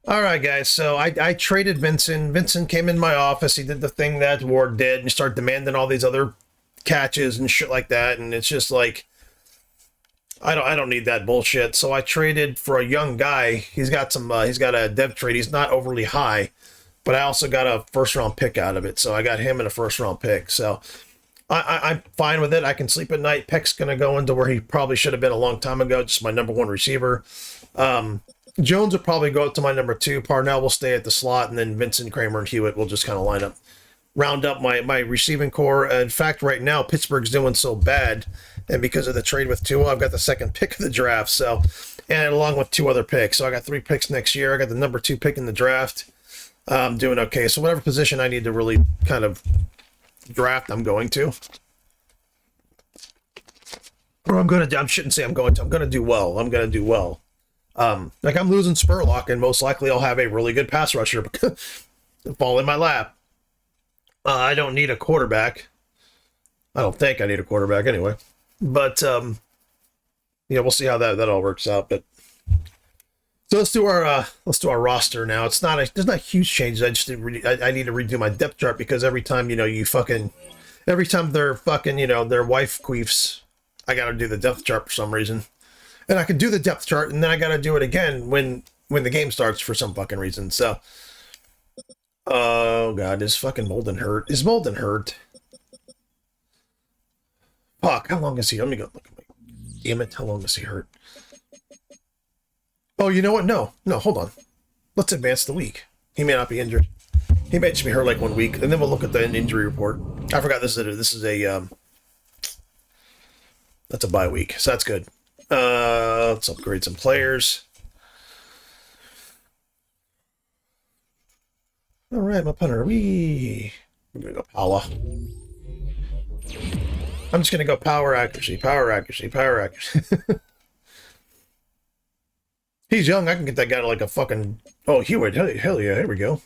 All right, guys. So I traded Vincent. Vincent came in my office. He did the thing that Ward did, and he started demanding all these other catches and shit like that. And it's just like I don't need that bullshit. So I traded for a young guy. He's got some. He's got a dev trade. He's not overly high, but I also got a first round pick out of it. So I got him in a first round pick. So I'm fine with it. I can sleep at night. Peck's gonna go into where he probably should have been a long time ago. Just my number one receiver. Jones will probably go up to my number two. Parnell will stay at the slot, and then Vincent, Kramer, and Hewitt will just kind of line up, round up my receiving core. In fact, right now Pittsburgh's doing so bad, and because of the trade with Tua, I've got the second pick of the draft. So, and along with two other picks, so I got 3 picks next year. I got the number 2 pick in the draft. I'm doing okay. So whatever position I need to really kind of draft, I'm going to. Or I'm gonna do. I shouldn't say I'm going to. I'm gonna do well. I'm gonna do well. Like I'm losing Spurlock, and most likely I'll have a really good pass rusher fall in my lap. I don't need a quarterback. I don't think I need a quarterback anyway. But yeah, we'll see how that all works out. But so let's do our roster now. There's not huge changes. I just I need to redo my depth chart because every time every time their wife queefs, I got to do the depth chart for some reason. And I can do the depth chart, and then I got to do it again when the game starts for some fucking reason. So, oh god, is fucking Molden hurt? Is Molden hurt? Fuck, how long is he? Let me go look at my. Damn it, how long is he hurt? Oh, you know what? No, hold on. Let's advance the week. He may not be injured. He may just be hurt like 1 week, and then we'll look at the injury report. I forgot this is a that's a bye week, so that's good. Let's upgrade some players. All right, my punter. We're gonna go power. I'm just gonna go power accuracy. He's young. I can get that guy to like a fucking. Oh, Hewitt. Hell yeah. Here we go.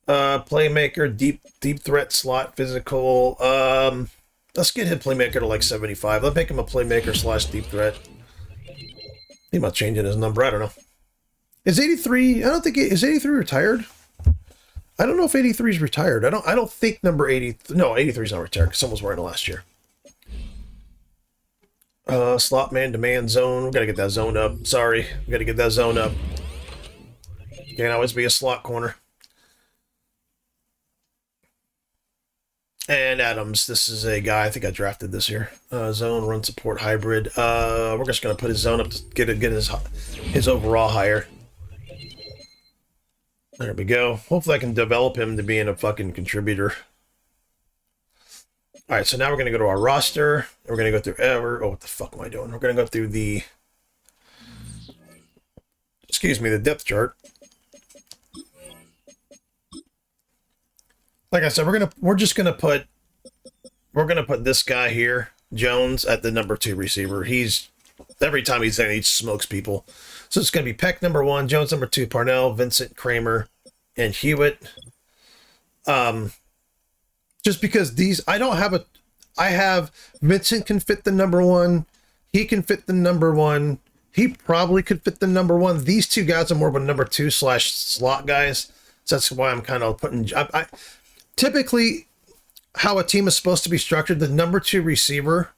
Playmaker, deep threat slot, physical. Let's get his playmaker to like 75. Let's make him a playmaker / deep threat. He might change in his number. I don't know. Is 83? I don't think is 83 retired. I don't know if 83 is retired. I don't think number 80. No, 83 is not retired because someone was wearing it last year. Slot man, demand zone. We gotta get that zone up. Sorry, we gotta get that zone up. Can't always be a slot corner. And Adams, this is a guy I think I drafted this year. Zone, run support, hybrid. We're just gonna put his zone up to get his overall higher. There we go. Hopefully I can develop him to being a fucking contributor. All right, so now we're gonna go to our roster. We're gonna go through what the fuck am I doing? We're gonna go through the the depth chart. Like I said, we're gonna put this guy here, Jones, at the number 2 receiver. Every time he's there, he smokes people. So it's gonna be Peck number 1, Jones number 2, Parnell, Vincent, Kramer, and Hewitt. Just because I have Vincent can fit the number 1, he can fit the number 1, he probably could fit the number 1. These two guys are more of a number 2 / slot guys. So that's why I'm kind of putting. Typically, how a team is supposed to be structured, the number 2 receiver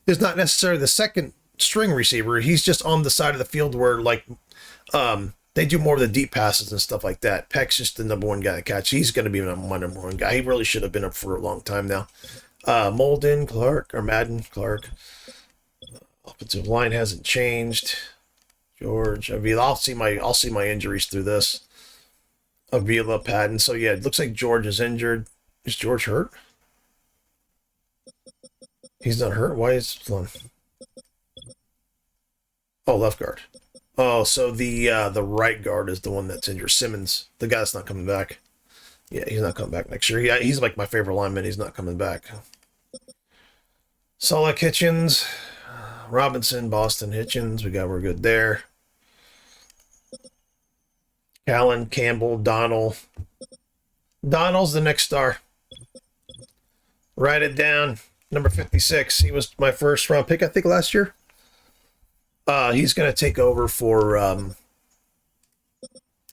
is not necessarily the second string receiver. He's just on the side of the field where, like, they do more of the deep passes and stuff like that. Peck's just the number 1 guy to catch. He's going to be my number 1 guy. He really should have been up for a long time now. Molden, Madden, Clark. Offensive line hasn't changed. George, Avila. I'll see my injuries through this. Avila, Patton. So yeah, it looks like George is injured. Is George hurt? He's not hurt. Why is one? Oh, left guard. Oh, so the right guard is the one that's injured. Simmons, the guy that's not coming back. Yeah, he's not coming back next year. Yeah, he's like my favorite lineman. He's not coming back. Solak, Hitchens, Robinson, Boston, Hitchens. We're good there. Callan, Campbell, Donald. Donald's the next star. Write it down. Number 56. He was my first round pick, I think, last year. He's going to take over for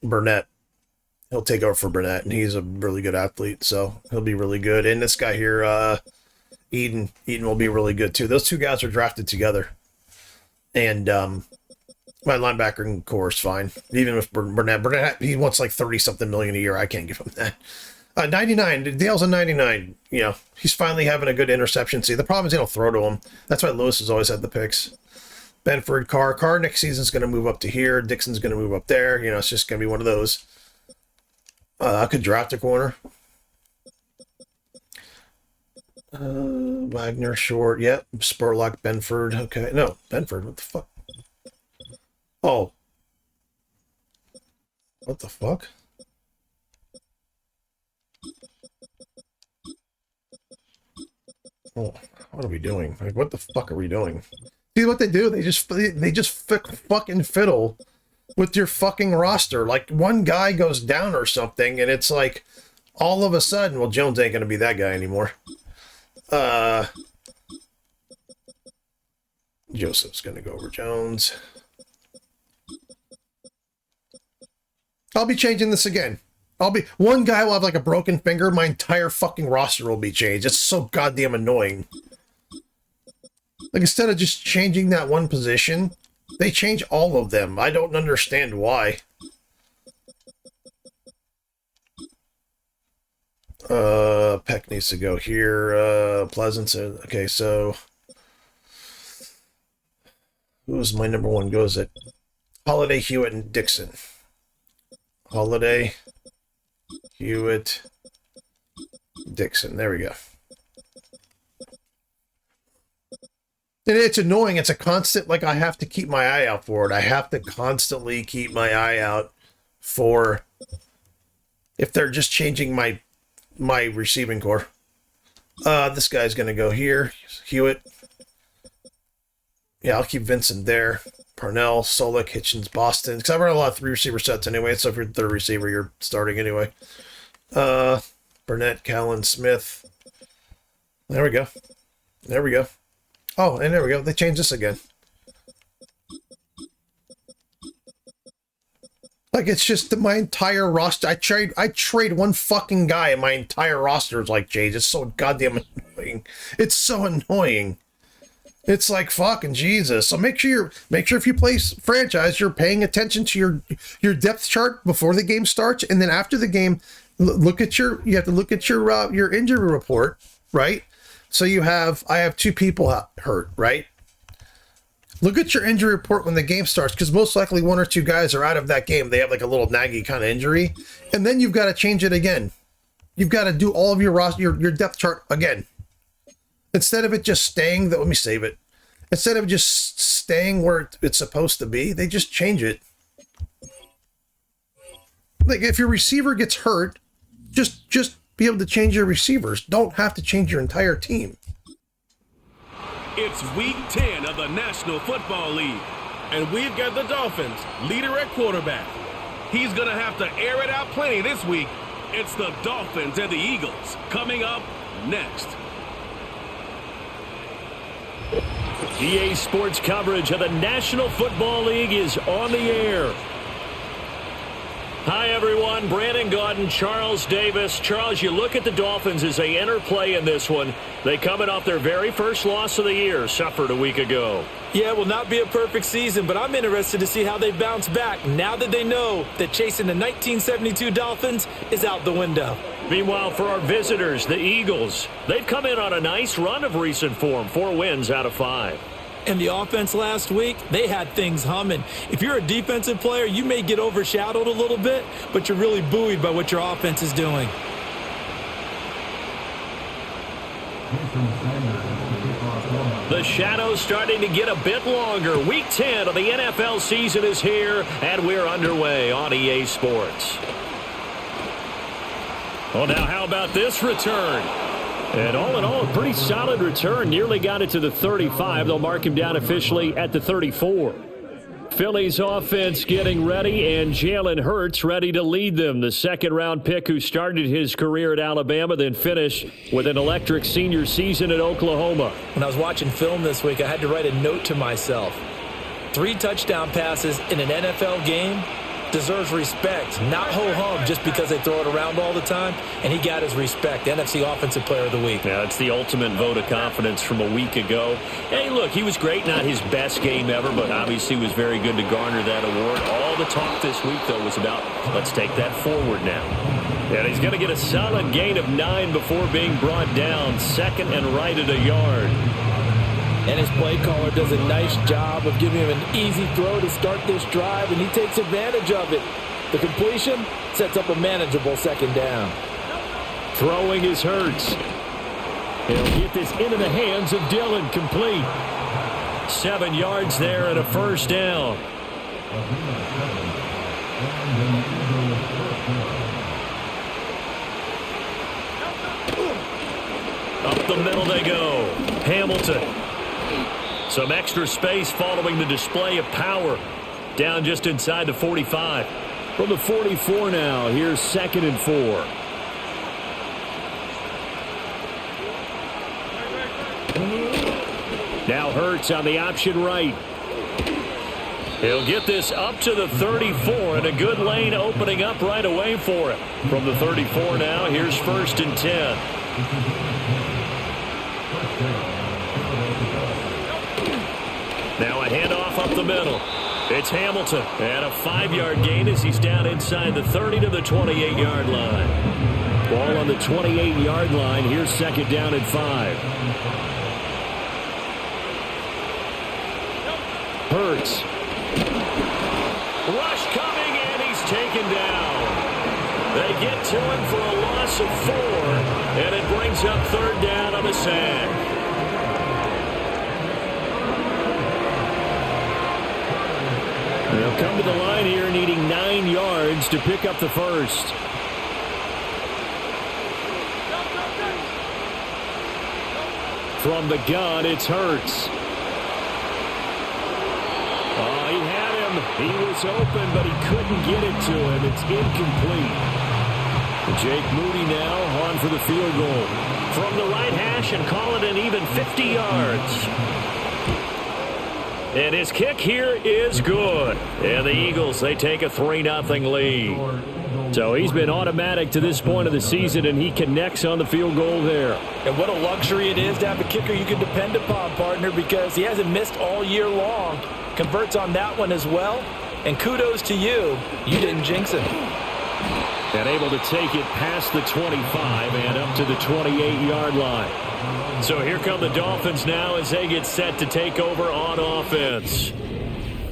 Burnett. He'll take over for Burnett, and he's a really good athlete, so he'll be really good. And this guy here, Eden will be really good too. Those two guys are drafted together, and my linebacker core is fine. Even with Burnett, he wants like 30-something million a year. I can't give him that. 99. Dale's a 99. You know, he's finally having a good interception. See, the problem is they don't throw to him. That's why Lewis has always had the picks. Benford, Carr next season's going to move up to here. Dixon's going to move up there. You know, it's just going to be one of those. I could draft a corner. Wagner, short. Yep. Spurlock, Benford. Okay. No, Benford. What the fuck? Oh. What the fuck? Oh, what are we doing? Like, what the fuck are we doing? See what they do? They just fucking fiddle with your fucking roster. Like, one guy goes down or something, and it's like, all of a sudden, well, Jones ain't gonna be that guy anymore. Joseph's gonna go over Jones. I'll be changing this again. One guy will have like a broken finger, my entire fucking roster will be changed. It's so goddamn annoying. Like, instead of just changing that one position, they change all of them. I don't understand why. Peck needs to go here. Pleasance. Okay, so who's my number one? Goes at Holiday, Hewitt, and Dixon. Holiday, Hewitt, Dixon. There we go. And it's annoying. It's a constant, like, I have to keep my eye out for it. I have to constantly keep my eye out for if they're just changing my receiving core. This guy's going to go here. Hewitt. Yeah, I'll keep Vincent there. Parnell, Solik, Hitchens, Boston. Because I run a lot of 3 receiver sets anyway, so if you're third receiver, you're starting anyway. Burnett, Callan, Smith. There we go. There we go. Oh, and there we go. They changed this again. Like, it's just my entire roster. I trade one fucking guy and my entire roster is like changed. It's so goddamn annoying. It's so annoying. It's like fucking Jesus. So make sure if you play franchise, you're paying attention to your depth chart before the game starts, and then after the game, you have to look at your injury report, right? So I have 2 people hurt, right? Look at your injury report when the game starts, because most likely 1 or 2 guys are out of that game. They have like a little naggy kind of injury, and then you've got to change it again. You've got to do all of your depth chart again. Instead of it just staying, let me save it. Instead of just staying where it's supposed to be, they just change it. Like, if your receiver gets hurt, just be able to change your receivers. Don't have to change your entire team. It's week 10 of the National Football League, and we've got the Dolphins leader at quarterback. He's going to have to air it out plenty this week. It's the Dolphins and the Eagles coming up next. EA Sports coverage of the National Football League is on the air. Hi, everyone. Brandon Gaudin, Charles Davis. Charles, you look at the Dolphins as they enter play in this one. They coming off their very first loss of the year, suffered a week ago. Yeah, it will not be a perfect season, but I'm interested to see how they bounce back now that they know that chasing the 1972 Dolphins is out the window. Meanwhile, for our visitors, the Eagles, they've come in on a nice run of recent form, 4 wins out of 5. And the offense last week, they had things humming. If you're a defensive player, you may get overshadowed a little bit, but you're really buoyed by what your offense is doing. The shadow's starting to get a bit longer. Week 10 of the NFL season is here, and we're underway on EA Sports. Well, now how about this return? And all in all, a pretty solid return. Nearly got it to the 35. They'll mark him down officially at the 34. Philly's offense getting ready, and Jalen Hurts ready to lead them. The second-round pick who started his career at Alabama, then finished with an electric senior season at Oklahoma. When I was watching film this week, I had to write a note to myself. 3 touchdown passes in an NFL game, deserves respect, not ho-hum just because they throw it around all the time, and he got his respect. NFC Offensive Player of the Week. Yeah, it's the ultimate vote of confidence from a week ago. Hey, look, he was great. Not his best game ever, but obviously was very good to garner that award. All the talk this week, though, was about let's take that forward now. And he's going to get a solid gain of 9 before being brought down, second and right at a yard. And his play caller does a nice job of giving him an easy throw to start this drive, and he takes advantage of it. The completion sets up a manageable second down. Throwing is Hurts. He'll get this into the hands of Dillon, complete. 7 yards there and a first down. Up the middle they go. Hamilton. Some extra space following the display of power. Down just inside the 45. From the 44 now, here's 2nd and 4. Now Hurts on the option right. He'll get this up to the 34, and a good lane opening up right away for him. From the 34 now, here's 1st and 10. Now a handoff up the middle. It's Hamilton. And a 5-yard gain as he's down inside the 30 to the 28-yard line. Ball on the 28-yard line. Here's 2nd down and 5. Hurts. Rush coming, and he's taken down. They get to him for a loss of 4, and it brings up 3rd down on the sack. They'll come to the line here needing 9 yards to pick up the first. From the gun, it's Hurts. Oh, he had him. He was open, but he couldn't get it to him. It's incomplete. Jake Moody now on for the field goal. From the right hash and call it an even 50 yards. And his kick here is good. And the Eagles, they take a 3-0 lead. So he's been automatic to this point of the season, and he connects on the field goal there. And what a luxury it is to have a kicker you can depend upon, partner, because he hasn't missed all year long. Converts on that one as well. And kudos to you. You didn't jinx him. And able to take it past the 25 and up to the 28-yard line. So here come the Dolphins now as they get set to take over on offense.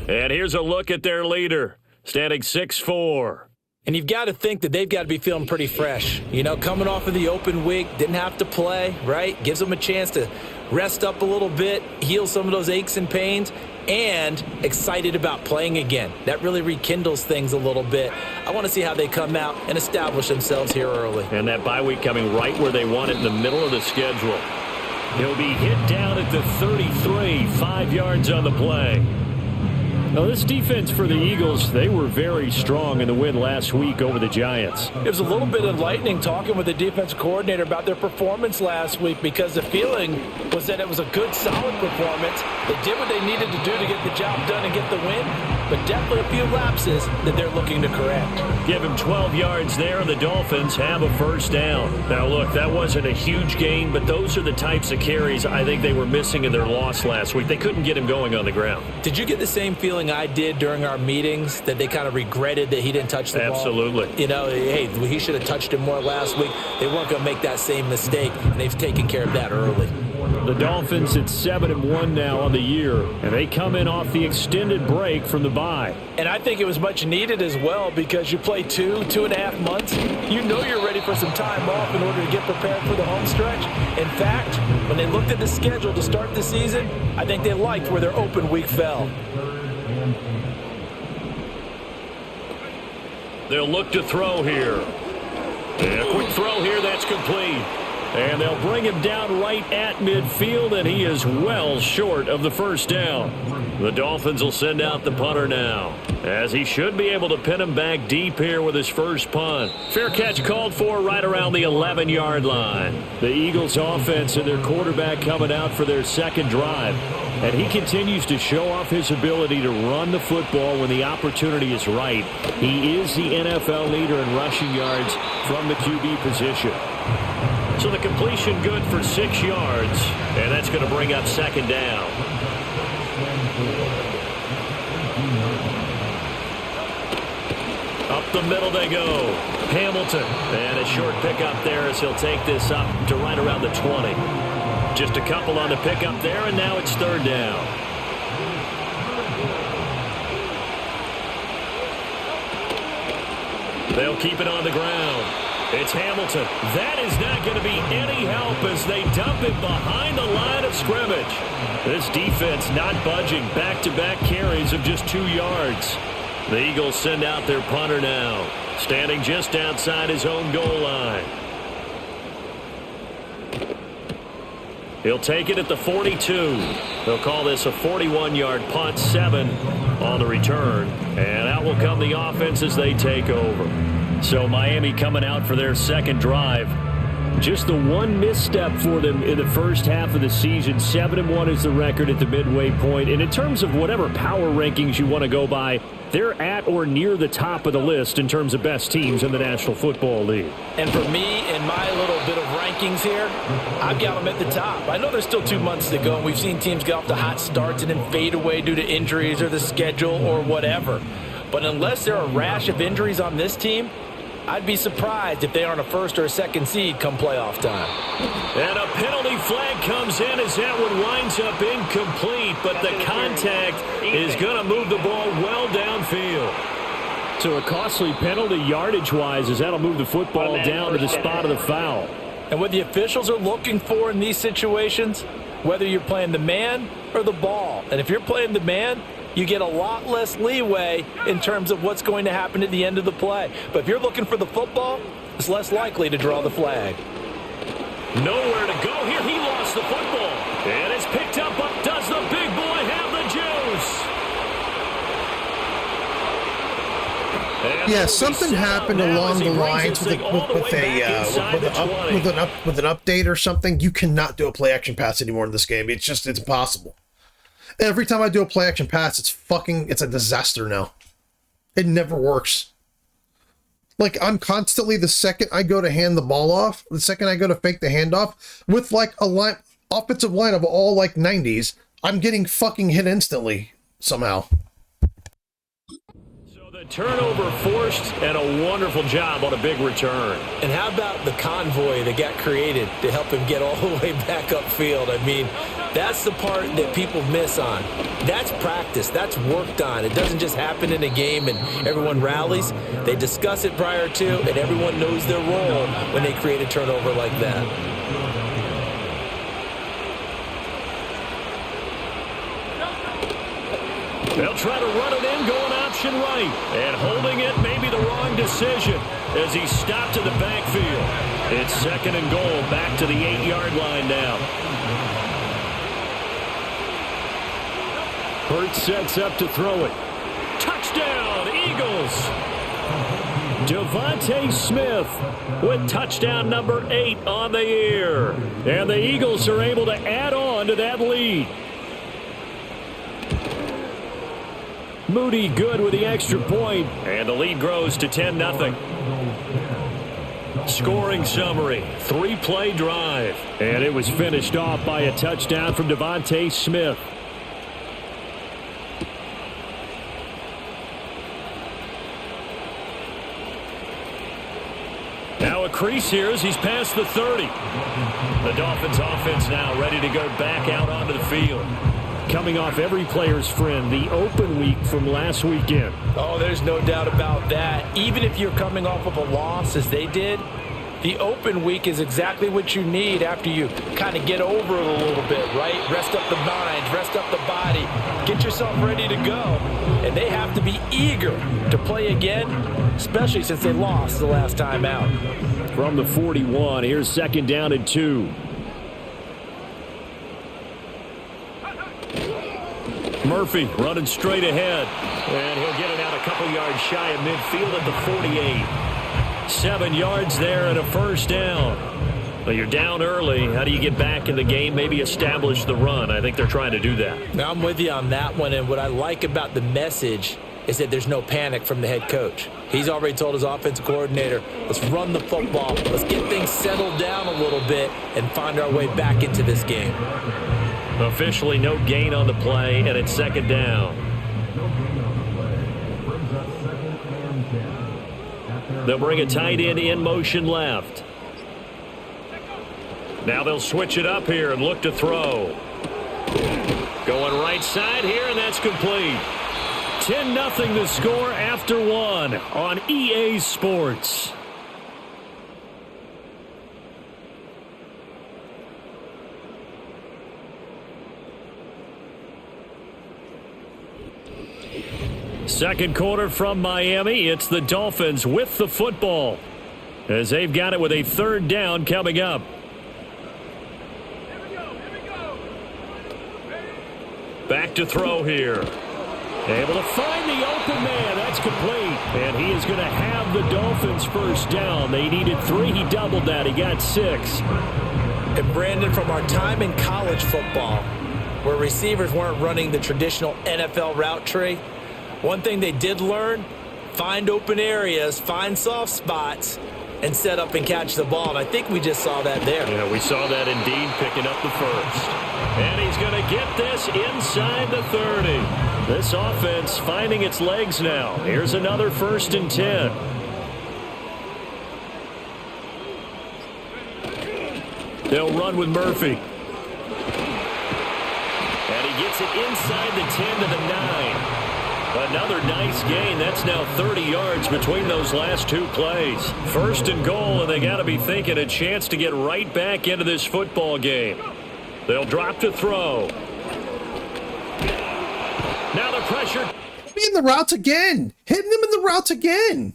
And here's a look at their leader, standing 6'4". And you've got to think that they've got to be feeling pretty fresh. You know, coming off of the open week, didn't have to play, right? Gives them a chance to rest up a little bit, heal some of those aches and pains, and excited about playing again. That really rekindles things a little bit. I want to see how they come out and establish themselves here early. And that bye week coming right where they want it in the middle of the schedule. He'll be hit down at the 33, 5 yards on the play. Now, this defense for the Eagles, they were very strong in the win last week over the Giants. It was a little bit enlightening talking with the defense coordinator about their performance last week because the feeling was that it was a good, solid performance. They did what they needed to do to get the job done and get the win, but definitely a few lapses that they're looking to correct. Give him 12 yards there, and the Dolphins have a first down. Now, look, that wasn't a huge gain, but those are the types of carries I think they were missing in their loss last week. They couldn't get him going on the ground. Did you get the same feeling I did during our meetings, that they kind of regretted that he didn't touch the ball? Absolutely. You know, hey, he should have touched it more last week. They weren't going to make that same mistake, and they've taken care of that early. The Dolphins at 7-1 now on the year, and they come in off the extended break from the bye. And I think it was much needed as well because you play 2.5 months. You know you're ready for some time off in order to get prepared for the home stretch. In fact, when they looked at the schedule to start the season, I think they liked where their open week fell. They'll look to throw here. And a quick throw here, that's complete. And they'll bring him down right at midfield, and he is well short of the first down. The Dolphins will send out the punter now, as he should be able to pin him back deep here with his first punt. Fair catch called for right around the 11-yard line. The Eagles offense and their quarterback coming out for their second drive. And he continues to show off his ability to run the football when the opportunity is right. He is the NFL leader in rushing yards from the QB position. So the completion good for 6 yards, and that's going to bring up second down. Up the middle they go. Hamilton, and a short pickup there as he'll take this up to right around the 20. Just a couple on the pickup there, and now it's third down. They'll keep it on the ground. It's Hamilton. That is not going to be any help as they dump it behind the line of scrimmage. This defense not budging. Back-to-back carries of just 2 yards. The Eagles send out their punter now, standing just outside his own goal line. He'll take it at the 42. They'll call this a 41-yard punt, 7 on the return. And out will come the offense as they take over. So Miami coming out for their second drive. Just the one misstep for them in the first half of the season. 7-1 is the record at the midway point. And in terms of whatever power rankings you want to go by, they're at or near the top of the list in terms of best teams in the National Football League. And for me, in my little bit of rankings here, I've got them at the top. I know there's still 2 months to go, and we've seen teams get off to hot starts and then fade away due to injuries or the schedule or whatever. But unless there are a rash of injuries on this team, I'd be surprised if they aren't a first or a second seed come playoff time. And a penalty flag comes in as that one winds up incomplete, but the contact is going to move the ball well downfield. So a costly penalty yardage-wise as that'll move the football down to the spot of the foul. And what the officials are looking for in these situations, whether you're playing the man or the ball, and if you're playing the man, you get a lot less leeway in terms of what's going to happen at the end of the play. But if you're looking for the football, it's less likely to draw the flag. Nowhere to go here. He lost the football. And it's picked up. Does the big boy have the juice? Yeah, something happened along the lines with an update or something. You cannot do a play action pass anymore in this game. It's impossible. Every time I do a play action pass, it's a disaster now. It never works. Like, I'm constantly, the second I go to hand the ball off, the second I go to fake the handoff, with like a offensive line of all like 90s, I'm getting fucking hit instantly somehow. Turnover forced, and a wonderful job on a big return. And how about the convoy that got created to help him get all the way back upfield? I mean, that's the part that people miss on. That's practice. That's worked on. It doesn't just happen in a game and everyone rallies. They discuss it prior to, and everyone knows their role when they create a turnover like that. They'll try to run it in, going option right. And holding it may be the wrong decision as he stopped in the backfield. It's second and goal, back to the 8-yard line now. Hurts sets up to throw it. Touchdown, Eagles! Devontae Smith with touchdown number 8 on the year. And the Eagles are able to add on to that lead. Moody good with the extra point, and the lead grows to 10-0. Scoring summary, 3-play drive, and it was finished off by a touchdown from Devontae Smith. Now a crease here as he's past the 30. The Dolphins offense now ready to go back out onto the field. Coming off every player's friend, the open week from last weekend. Oh, there's no doubt about that. Even if you're coming off of a loss, as they did, the open week is exactly what you need after you kind of get over it a little bit, right? Rest up the mind, rest up the body, get yourself ready to go. And they have to be eager to play again, especially since they lost the last time out. From the 41, here's second down and 2. Murphy running straight ahead, and he'll get it out a couple yards shy of midfield at the 48. 7 yards there and a first down. Well, you're down early. How do you get back in the game, maybe establish the run? I think they're trying to do that. Now, I'm with you on that one, and what I like about the message is that there's no panic from the head coach. He's already told his offensive coordinator, let's run the football, let's get things settled down a little bit and find our way back into this game. Officially no gain on the play, and it's second down. They'll bring a tight end in motion left. Now they'll switch it up here and look to throw. Going right side here, and that's complete. 10-0 the score after one on EA Sports. Second quarter from Miami. It's the Dolphins with the football as they've got it with a third down coming up. Back to throw here. Able to find the open man. That's complete. And he is going to have the Dolphins first down. They needed 3. He doubled that. He got 6. And Brandon, from our time in college football, where receivers weren't running the traditional NFL route tree, one thing they did learn, find open areas, find soft spots, and set up and catch the ball. And I think we just saw that there. Yeah, we saw that indeed, picking up the first. And he's going to get this inside the 30. This offense finding its legs now. Here's another 1st and 10. They'll run with Murphy. And he gets it inside the 10 to the 9. Another nice gain. That's now 30 yards between those last 2 plays. 1st and goal, and they got to be thinking a chance to get right back into this football game. They'll drop to throw. Now the pressure. In the routes again. Hitting them in the routes again.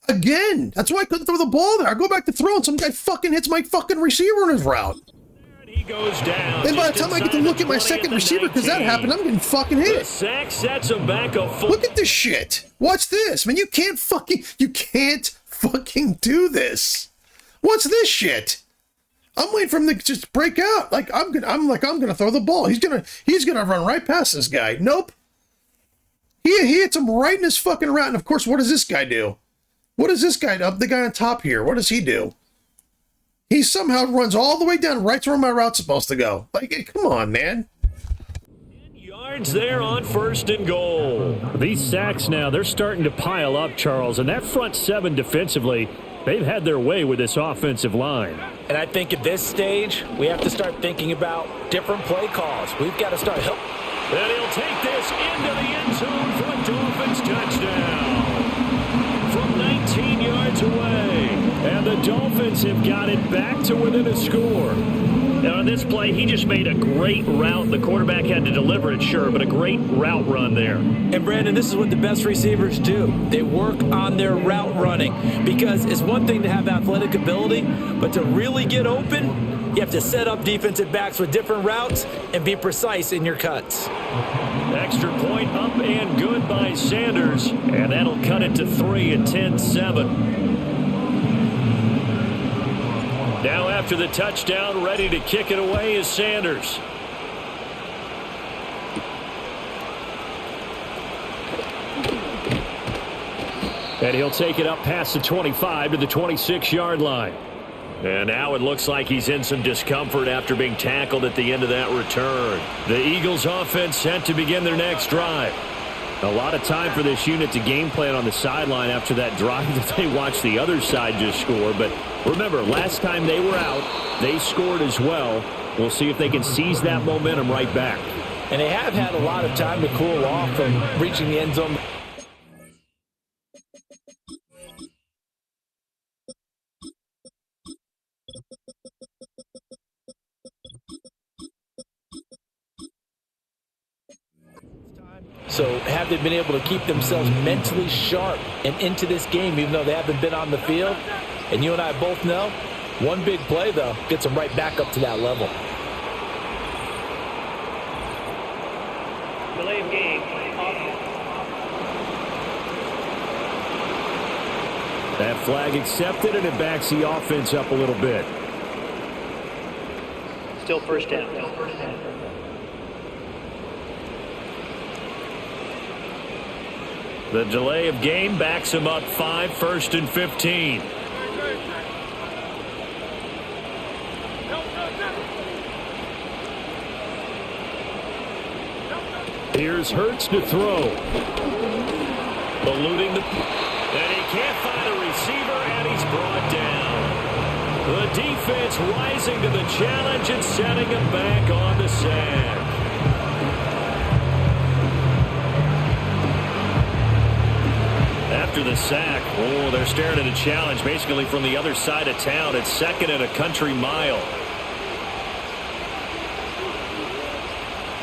Again. That's why I couldn't throw the ball there. I go back to throw, and some guy fucking hits my fucking receiver in his route. He goes down. And by the time I get to look at my second receiver, because that happened, I'm getting fucking hit. The sack sets him back a full. Look at this shit. Watch this. Man, you can't fucking do this. What's this shit? I'm waiting for him to just break out. I'm gonna throw the ball. He's gonna run right past this guy. Nope. He hits him right in his fucking route. And of course, what does this guy do? What does this guy do? The guy on top here. What does he do? He somehow runs all the way down right to where my route's supposed to go. Come on, man. 10 yards there on 1st and goal. These sacks now, they're starting to pile up, Charles. And that front 7 defensively, they've had their way with this offensive line. And I think at this stage, we have to start thinking about different play calls. We've got to start helping. And he'll take this into the end zone for a Dolphins touchdown. From 19 yards away. And the Dolphins have got it back to within a score. Now on this play, he just made a great route. The quarterback had to deliver it, sure, but a great route run there. And Brandon, this is what the best receivers do. They work on their route running, because it's one thing to have athletic ability, but to really get open, you have to set up defensive backs with different routes and be precise in your cuts. Extra point up and good by Sanders, and that'll cut it to 3 at 10-7. Now after the touchdown, ready to kick it away is Sanders. And he'll take it up past the 25 to the 26-yard line. And now it looks like he's in some discomfort after being tackled at the end of that return. The Eagles offense set to begin their next drive. A lot of time for this unit to game plan on the sideline after that drive that they watched the other side just score. But remember, last time they were out, they scored as well. We'll see if they can seize that momentum right back. And they have had a lot of time to cool off from reaching the end zone. So have they been able to keep themselves mentally sharp and into this game, even though they haven't been on the field? And you and I both know, one big play, though, gets them right back up to that level. Delay of game. That flag accepted, and it backs the offense up a little bit. Still first down. The delay of game backs him up 5, 1st and 15. Here's Hurts to throw. Eluding the... And he can't find a receiver, and he's brought down. The defense rising to the challenge and setting him back on the sack. After the sack, they're staring at a challenge basically from the other side of town. It's 2nd and a country mile.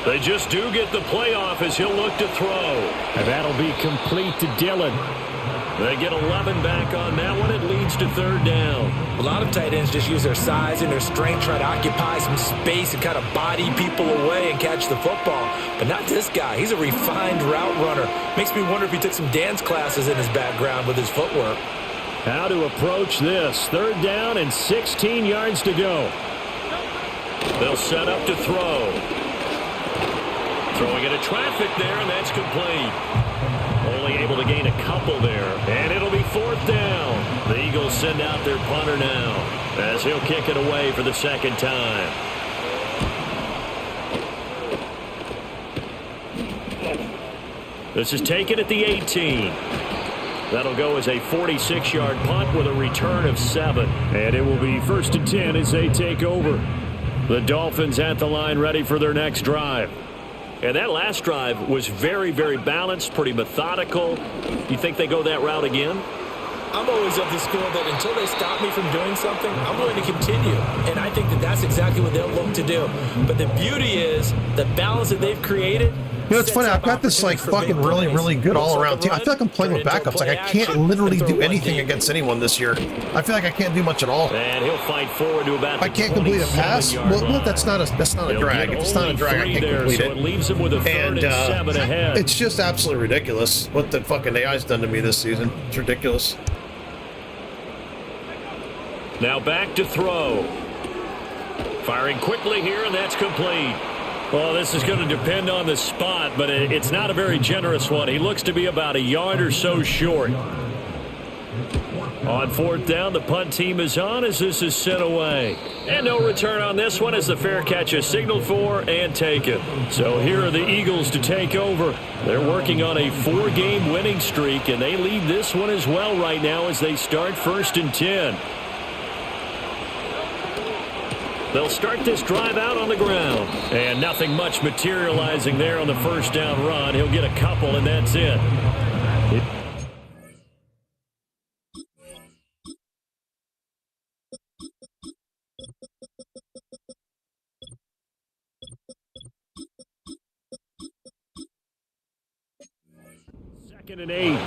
They just do get the playoff as he'll look to throw. And that'll be complete to Dillon. They get 11 back on that one. It leads to 3rd down. A lot of tight ends just use their size and their strength, try to occupy some space and kind of body people away and catch the football. But not this guy. He's a refined route runner. Makes me wonder if he took some dance classes in his background with his footwork. How to approach this. 3rd down and 16 yards to go. They'll set up to throw. Throwing into traffic there, and that's complete. Only able to gain a couple there, and it'll be 4th down. The Eagles send out their punter now as he'll kick it away for the 2nd time. This is taken at the 18. That'll go as a 46-yard punt with a return of 7. And it will be 1st and 10 as they take over. The Dolphins at the line ready for their next drive. And that last drive was very, very balanced, pretty methodical. You think they go that route again? I'm always of the school that until they stop me from doing something, I'm going to continue. And I think that that's exactly what they'll look to do. But the beauty is the balance that they've created. You know, it's funny. I've got this like fucking really, really good all-around team. I feel like I'm playing with backups. Like I can't literally do anything against anyone this year. I feel like I can't do much at all. And he'll fight forward to about. I can't complete a pass. Well, that's not a drag. If it's not a drag, I can't complete it. So it leaves him with a 3rd and 7 ahead. It's just absolutely ridiculous what the fucking AI's done to me this season. It's ridiculous. Now back to throw. Firing quickly here, and that's complete. Well, this is going to depend on the spot, but it's not a very generous one. He looks to be about a yard or so short. On 4th down, the punt team is on as this is sent away. And no return on this one as the fair catch is signaled for and taken. So here are the Eagles to take over. They're working on a 4-game winning streak, and they lead this one as well right now as they start 1st and 10. They'll start this drive out on the ground. And nothing much materializing there on the 1st down run. He'll get a couple, and that's it. Second and 8.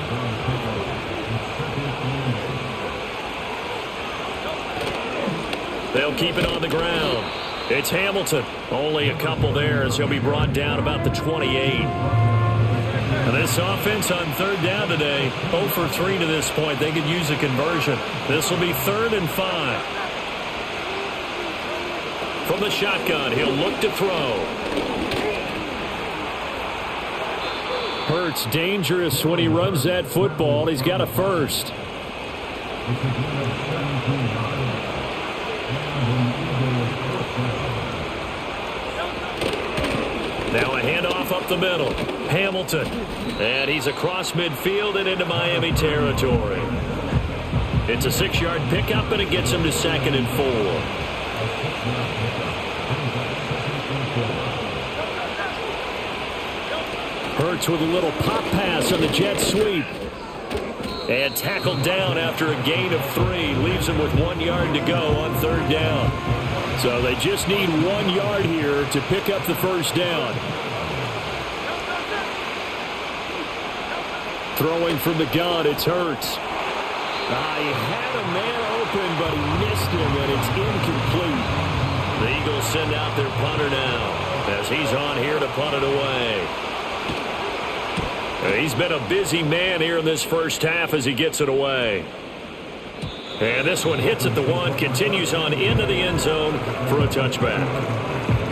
They'll keep it on the ground. It's Hamilton. Only a couple there as he'll be brought down about the 28. And this offense on 3rd down today, 0 for 3 to this point. They could use a conversion. This will be 3rd and 5. From the shotgun, he'll look to throw. Hurts dangerous when he runs that football. He's got a first. Now a handoff up the middle. Hamilton. And he's across midfield and into Miami territory. It's a 6-yard pickup, and it gets him to 2nd and 4. Hurts with a little pop pass on the jet sweep. And tackled down after a gain of 3. Leaves him with 1 yard to go on 3rd down. So they just need 1 yard here to pick up the 1st down. Throwing from the gun, it's Hurts. He had a man open, but he missed him, and it's incomplete. The Eagles send out their punter now as he's on here to punt it away. He's been a busy man here in this first half as he gets it away. And this one hits at the 1, continues on into the end zone for a touchback.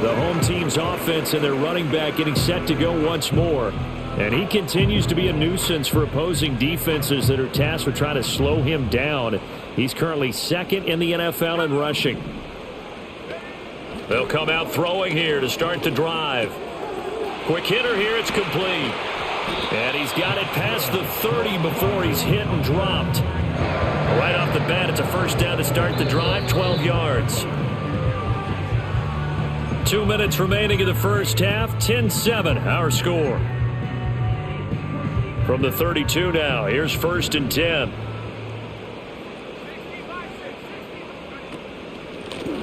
The home team's offense and their running back getting set to go once more. And he continues to be a nuisance for opposing defenses that are tasked with trying to slow him down. He's currently second in the NFL in rushing. They'll come out throwing here to start the drive. Quick hitter here, it's complete. And he's got it past the 30 before he's hit and dropped. Right off the bat, it's a first down to start the drive, 12 yards. 2 minutes remaining in the first half, 10-7, our score. From the 32 now, here's 1st and 10.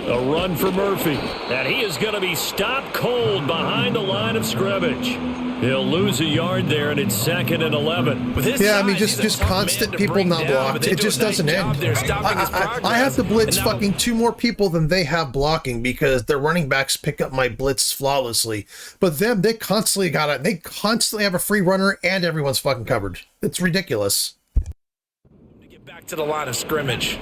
A run for Murphy, and he is going to be stopped cold behind the line of scrimmage. He'll lose a yard there, and it's 2nd and 11. Yeah, I mean, just constant people not blocked. It just doesn't end. I have to blitz fucking 2 more people than they have blocking because their running backs pick up my blitz flawlessly. But them, they constantly have a free runner and everyone's fucking covered. It's ridiculous. Get back to the line of scrimmage.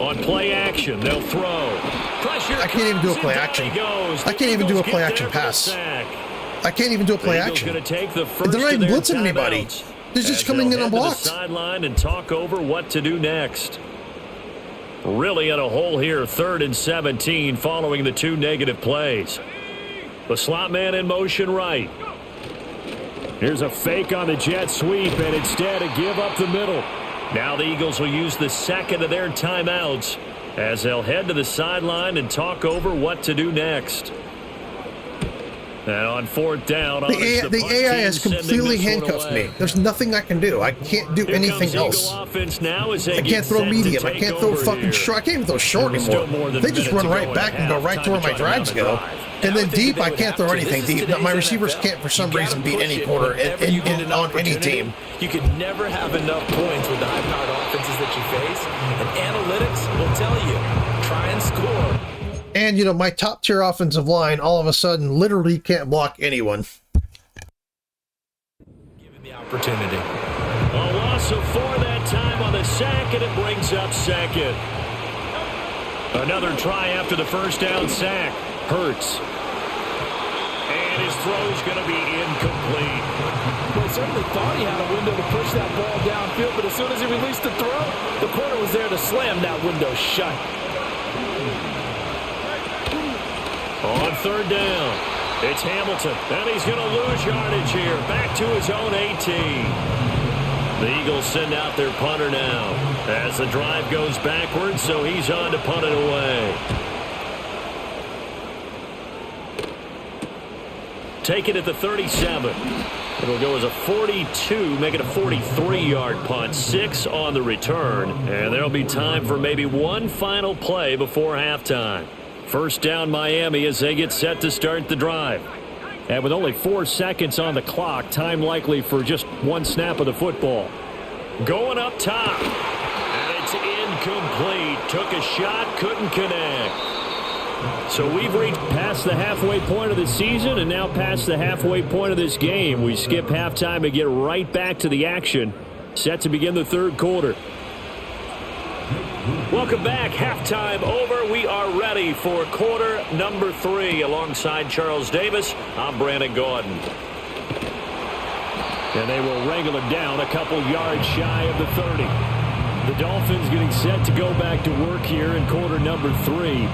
On play action, they'll throw. Pressure. I can't even do a play action. I can't even do a play action pass. I can't even do a play action. They're not even blitzing anybody. They're just coming in unblocked. Sideline and talk over what to do next. Really in a hole here, 3rd and 17 following the 2 negative plays. The slot man in motion right. Here's a fake on the jet sweep, and instead a give up the middle. Now the Eagles will use the 2nd of their timeouts as they'll head to the sideline and talk over what to do next. And on 4th down, the AI has completely handcuffed me. There's nothing I can do. I can't do anything else. I can't throw medium. I can't throw fucking short. I can't even throw short anymore. They just run right back and go right to where my drags go. And then deep, I can't throw anything deep. My receivers can't, for some reason, beat any quarter on any team. You can never have enough points with the high-powered offenses that you face. And analytics will tell you, try and score. And, you know, my top-tier offensive line all of a sudden literally can't block anyone. Given the opportunity. A loss of 4 that time on the sack, and it brings up 2nd. Another try after the first down sack. Hurts. And his throw's going to be incomplete. Well, he certainly thought he had a window to push that ball downfield, but as soon as he released the throw, the corner was there to slam that window shut. On 3rd down, it's Hamilton, and he's going to lose yardage here. Back to his own 18. The Eagles send out their punter now as the drive goes backwards, so he's on to punt it away. Take it at the 37. It'll go as a 42, make it a 43-yard punt. 6 on the return, and there'll be time for maybe one final play before halftime. First down Miami as they get set to start the drive. And with only 4 seconds on the clock, time likely for just one snap of the football. Going up top. And it's incomplete. Took a shot, couldn't connect. So we've reached past the halfway point of the season and now past the halfway point of this game. We skip halftime and get right back to the action. Set to begin the 3rd quarter. Welcome back. Halftime over. We are ready for quarter number 3. Alongside Charles Davis, I'm Brandon Gordon. And they will wrangle it down a couple yards shy of the 30. The Dolphins getting set to go back to work here in quarter number 3.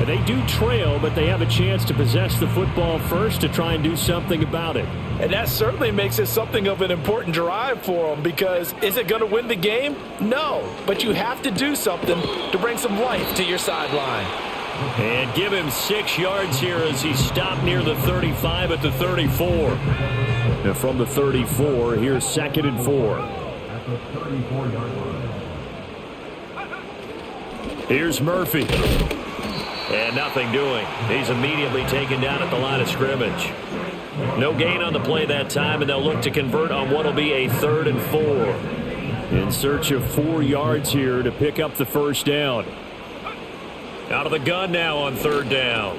And they do trail, but they have a chance to possess the football first to try and do something about it. And that certainly makes it something of an important drive for them, because is it going to win the game? No, but you have to do something to bring some life to your sideline. And give him 6 yards here as he stopped near the 35 at the 34. And from the 34, here's 2nd and 4. Here's Murphy. And nothing doing. He's immediately taken down at the line of scrimmage. No gain on the play that time, and they'll look to convert on what will be a 3rd and 4. In search of 4 yards here to pick up the first down. Out of the gun now on 3rd down.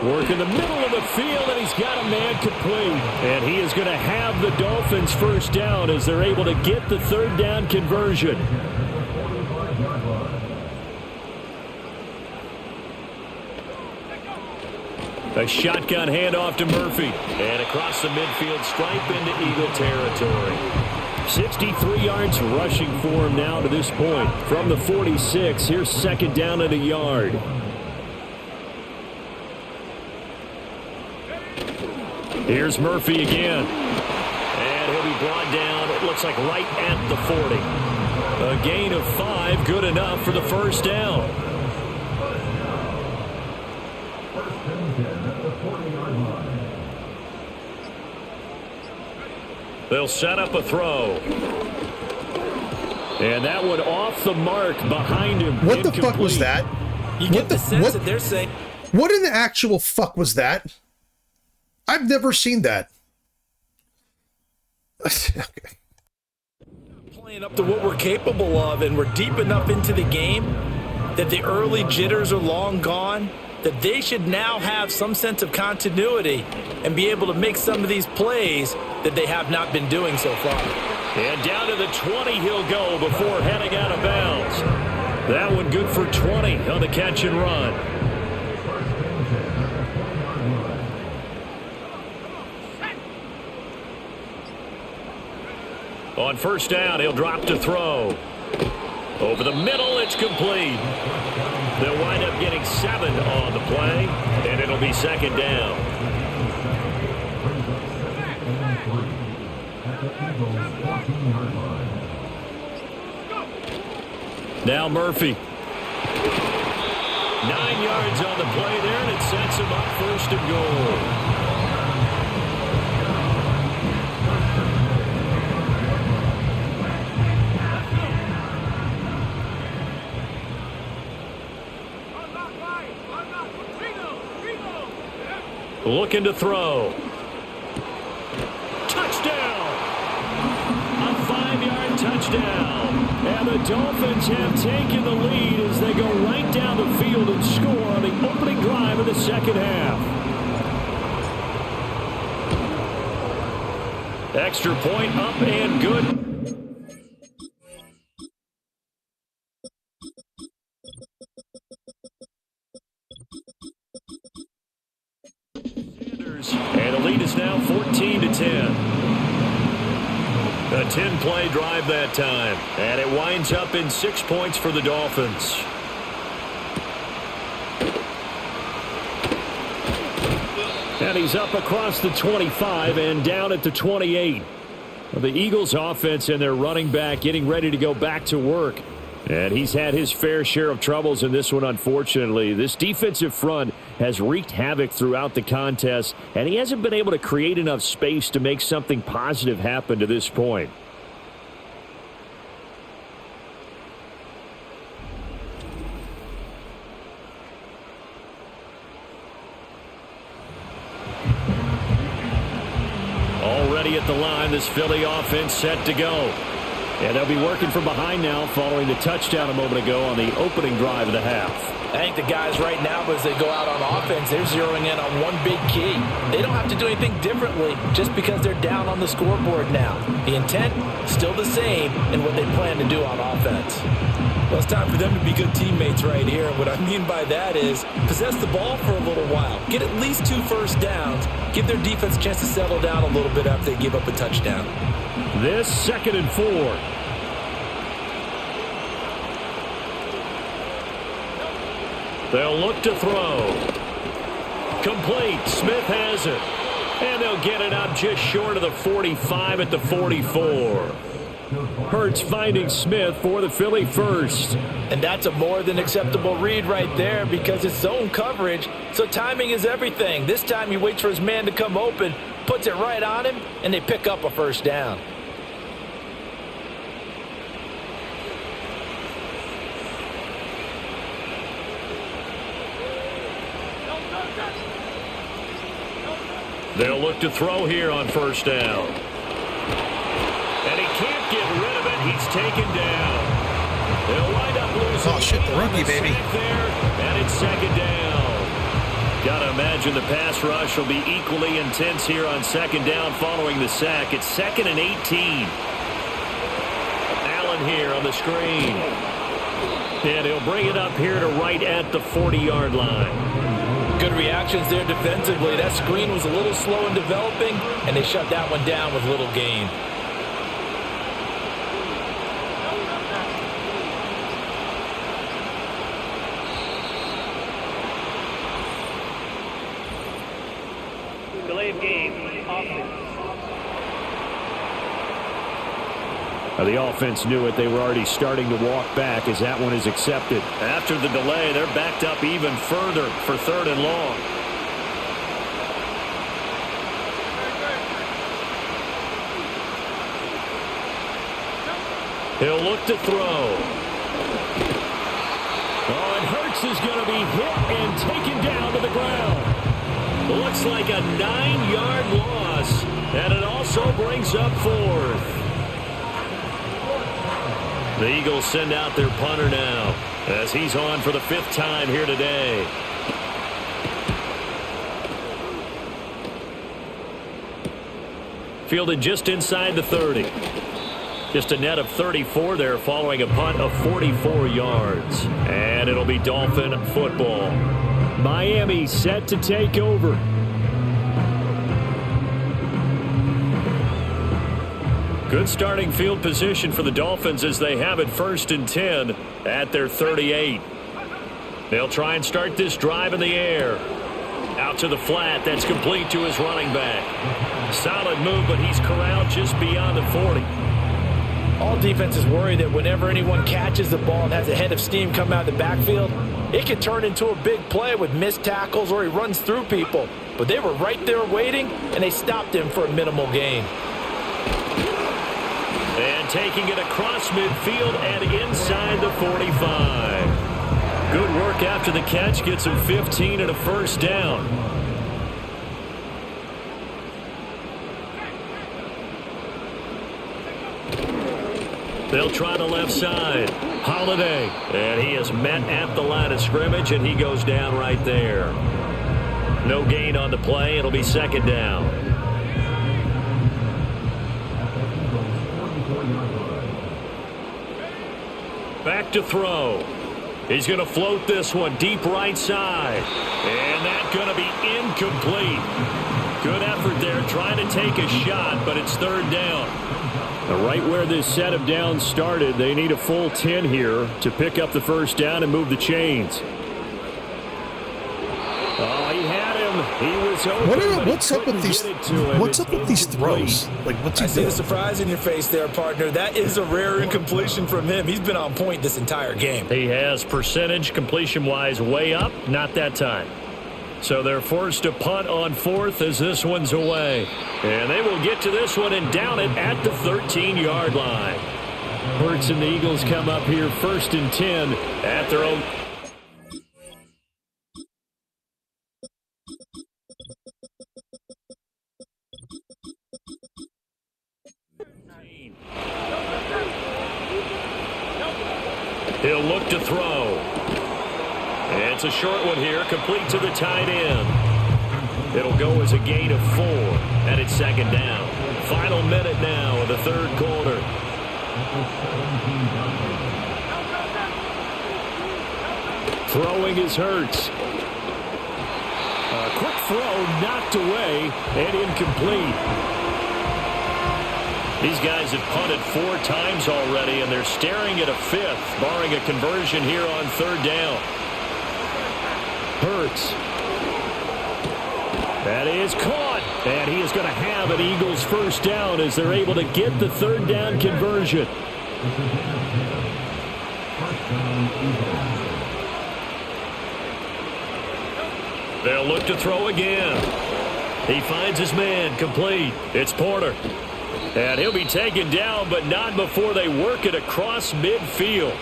Work in the middle of the field, and he's got a man complete. And he is going to have the Dolphins first down as they're able to get the 3rd down conversion. A shotgun handoff to Murphy. And across the midfield stripe into Eagle territory. 63 yards rushing for him now to this point. From the 46, here's second down at a yard. Here's Murphy again. And he'll be brought down, it looks like right at the 40. A gain of 5, good enough for the first down. They'll set up a throw. And that one off the mark behind him. What the fuck was that? You get the sense that they're saying... What in the actual fuck was that? I've never seen that. Okay. Playing up to what we're capable of, and we're deep enough into the game that the early jitters are long gone, that they should now have some sense of continuity and be able to make some of these plays that they have not been doing so far. And down to the 20 he'll go before heading out of bounds. That one good for 20 on the catch and run. On first down, he'll drop to throw. Over the middle, it's complete. They'll wind up getting 7 on the play, and it'll be second down. Now Murphy. 9 yards on the play there, and it sets him up first and goal. Looking to throw. Touchdown! A 5-yard touchdown. And the Dolphins have taken the lead as they go right down the field and score on the opening drive of the second half. Extra point up and good. And the lead is now 14-10. A 10-play drive that time. And it winds up in 6 points for the Dolphins. And he's up across the 25 and down at the 28. The Eagles offense and their running back getting ready to go back to work. And he's had his fair share of troubles in this one, unfortunately. This defensive front has wreaked havoc throughout the contest, and he hasn't been able to create enough space to make something positive happen to this point. Already at the line, this Philly offense set to go. And they'll be working from behind now following the touchdown a moment ago on the opening drive of the half. I think the guys right now, as they go out on offense, they're zeroing in on one big key. They don't have to do anything differently just because they're down on the scoreboard now. The intent is still the same in what they plan to do on offense. Well, it's time for them to be good teammates right here. And what I mean by that is possess the ball for a little while. Get at least 2 first downs. Give their defense a chance to settle down a little bit after they give up a touchdown. This 2nd and 4. They'll look to throw. Complete. Smith has it. And they'll get it up just short of the 45 at the 44. Hurts finding Smith for the Philly first. And that's a more than acceptable read right there because it's zone coverage, so timing is everything. This time he waits for his man to come open, puts it right on him, and they pick up a first down. They'll look to throw here on first down. And he can't get rid of it. He's taken down. They'll wind up losing. Oh, shit, the rookie, baby. There, and it's second down. Got to imagine the pass rush will be equally intense here on second down following the sack. It's 2nd and 18. Allen here on the screen. And he'll bring it up here to right at the 40-yard line. good reactions there defensively. That screen was a little slow in developing, and they shut that one down with little gain. Delay of game, offense. The offense knew it. They were already starting to walk back as that one is accepted. After the delay, they're backed up even further for 3rd and long. He'll look to throw. Oh, and Hurts is going to be hit and taken down to the ground. Looks like a 9-yard loss, and it also brings up 4th. The Eagles send out their punter now as he's on for the 5th time here today. Fielded just inside the 30. Just a net of 34 there following a punt of 44 yards. And it'll be Dolphin football. Miami set to take over. Good starting field position for the Dolphins as they have it 1st and 10 at their 38. They'll try and start this drive in the air. Out to the flat. That's complete to his running back. Solid move, but he's corralled just beyond the 40. All defenses worry that whenever anyone catches the ball and has a head of steam come out of the backfield, it can turn into a big play with missed tackles or he runs through people. But they were right there waiting, and they stopped him for a minimal gain. And taking it across midfield and inside the 45. Good work after the catch. Gets him 15 and a 1st down. They'll try the left side. Holiday. And he is met at the line of scrimmage, and he goes down right there. No gain on the play. It'll be 2nd down. Back to throw. He's going to float this one deep right side. And that's going to be incomplete. Good effort there trying to take a shot, but it's 3rd down. Right where this set of downs started, they need a full 10 here to pick up the 1st down and move the chains. Oh, he had him. He was open. What's up with these? What's up with these throws? Like, what's he I see doing? the surprise in your face there, partner. That is a rare incompletion from him. He's been on point this entire game. He has percentage completion-wise way up. Not that time. So they're forced to punt on 4th as this one's away. And they will get to this one and down it at the 13-yard line. Hurts and the Eagles come up here 1st and 10 at their own. He'll look to throw. And it's a short one here, complete to the tight end. It'll go as a gain of 4, and it's 2nd down. Final minute now of the 3rd quarter. Throwing is Hurts. A quick throw knocked away and incomplete. These guys have punted 4 times already, and they're staring at a 5th, barring a conversion here on 3rd down. Hurts. That is caught, and he is going to have an Eagles 1st down as they're able to get the 3rd down conversion. They'll look to throw again. He finds his man, complete. It's Porter. And he'll be taken down, but not before they work it across midfield.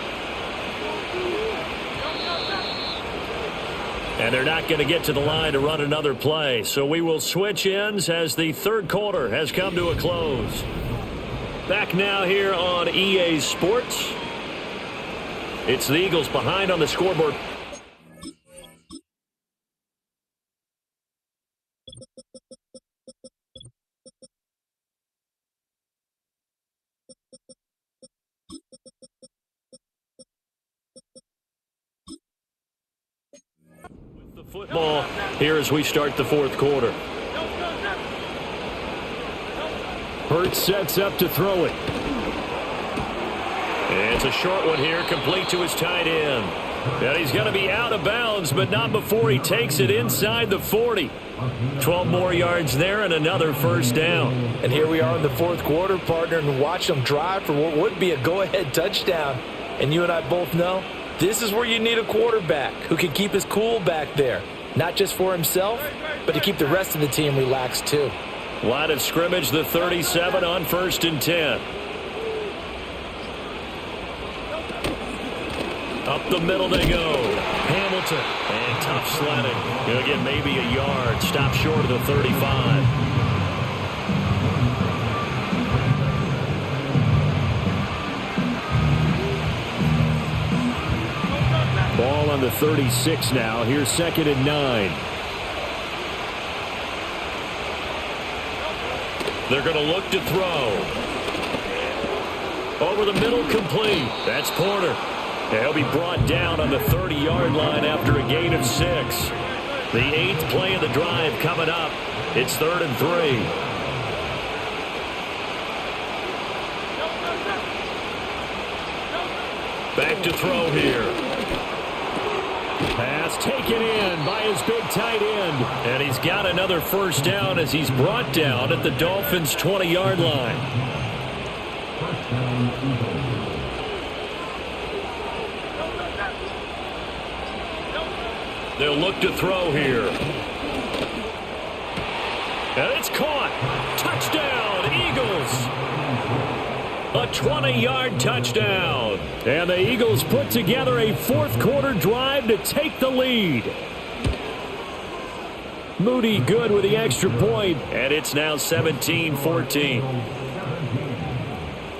And they're not going to get to the line to run another play. So we will switch ends as the 3rd quarter has come to a close. Back now here on EA Sports. It's the Eagles behind on the scoreboard. Football here as we start the fourth quarter. Hurts sets up to throw it. It's a short one here, complete to his tight end. And he's going to be out of bounds, but not before he takes it inside the 40. 12 more yards there and another first down. And here we are in the fourth quarter, partner, and watch them drive for what would be a go-ahead touchdown. And you and I both know this is where you need a quarterback who can keep his cool back there. Not just for himself, but to keep the rest of the team relaxed too. Line of scrimmage, the 37 on 1st and 10. Up the middle they go. Hamilton. And tough sledding. He'll get maybe a yard. Stop short of the 35. Ball on the 36 now. Here's 2nd and 9. They're going to look to throw. Over the middle, complete. That's Porter. He'll be brought down on the 30-yard line after a gain of 6. The 8th play of the drive coming up. It's 3rd and 3. Back to throw here. Pass taken in by his big tight end. And he's got another first down as he's brought down at the Dolphins' 20-yard line. They'll look to throw here. And it's caught. Touchdown, Eagles. A 20-yard touchdown. And the Eagles put together a fourth quarter drive to take the lead. Moody good with the extra point. And it's now 17-14.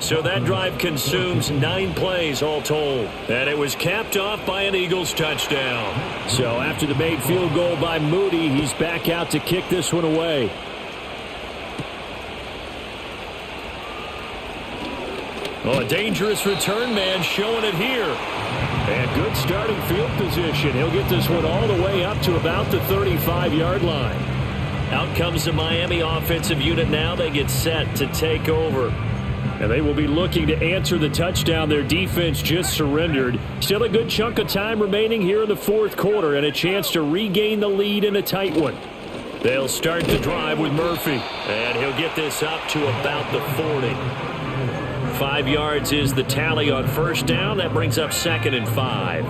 So that drive consumes 9 plays all told. And it was capped off by an Eagles touchdown. So after the made field goal by Moody, he's back out to kick this one away. Oh, a dangerous return man showing it here. And good starting field position. He'll get this one all the way up to about the 35-yard line. Out comes the Miami offensive unit now. They get set to take over. And they will be looking to answer the touchdown their defense just surrendered. Still a good chunk of time remaining here in the fourth quarter and a chance to regain the lead in a tight one. They'll start the drive with Murphy. And he'll get this up to about the 40. 5 yards is the tally on first down. That brings up 2nd and 5.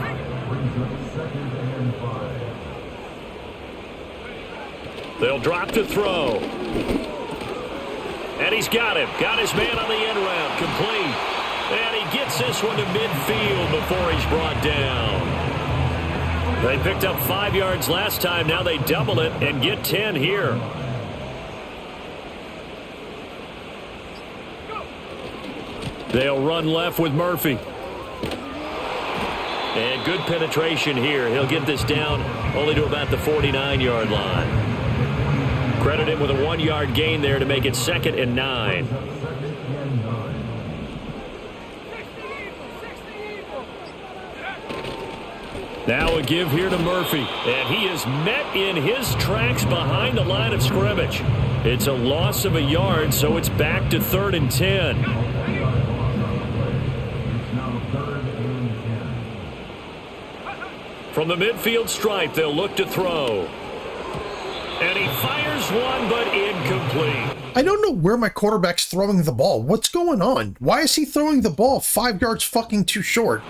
They'll drop to throw. And he's got him. Got his man on the end round. Complete. And he gets this one to midfield before he's brought down. They picked up 5 yards last time. Now they double it and get 10 here. They'll run left with Murphy. And good penetration here. He'll get this down only to about the 49-yard line. Credit him with a 1-yard gain there to make it 2nd and 9. Now a give here to Murphy. And he is met in his tracks behind the line of scrimmage. It's a loss of a yard, so it's back to 3rd and 10. From the midfield stripe, they'll look to throw. And he fires one, but incomplete. I don't know where my quarterback's throwing the ball. What's going on? Why is he throwing the ball 5 yards fucking too short?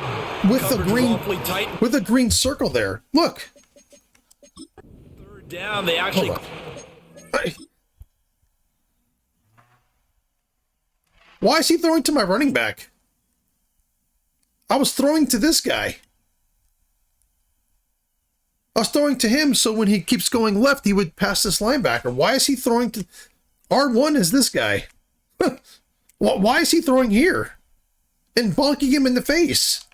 With the green circle there. Look. 3rd down, they actually... Why is he throwing to my running back? I was throwing to this guy. I was throwing to him, so when he keeps going left, he would pass this linebacker. Why is he throwing to... R1 is this guy. Why is he throwing here? And bonking him in the face?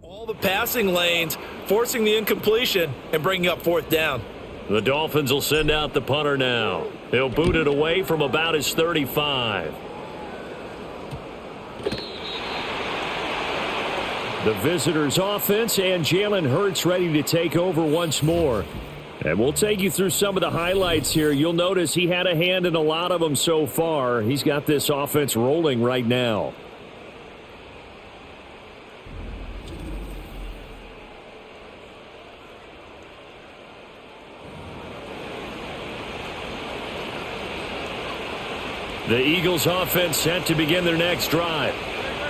All the passing lanes, forcing the incompletion, and bringing up 4th down. The Dolphins will send out the punter now. He'll boot it away from about his 35. The visitors' offense and Jalen Hurts ready to take over once more. And we'll take you through some of the highlights here. You'll notice he had a hand in a lot of them so far. He's got this offense rolling right now. The Eagles' offense set to begin their next drive.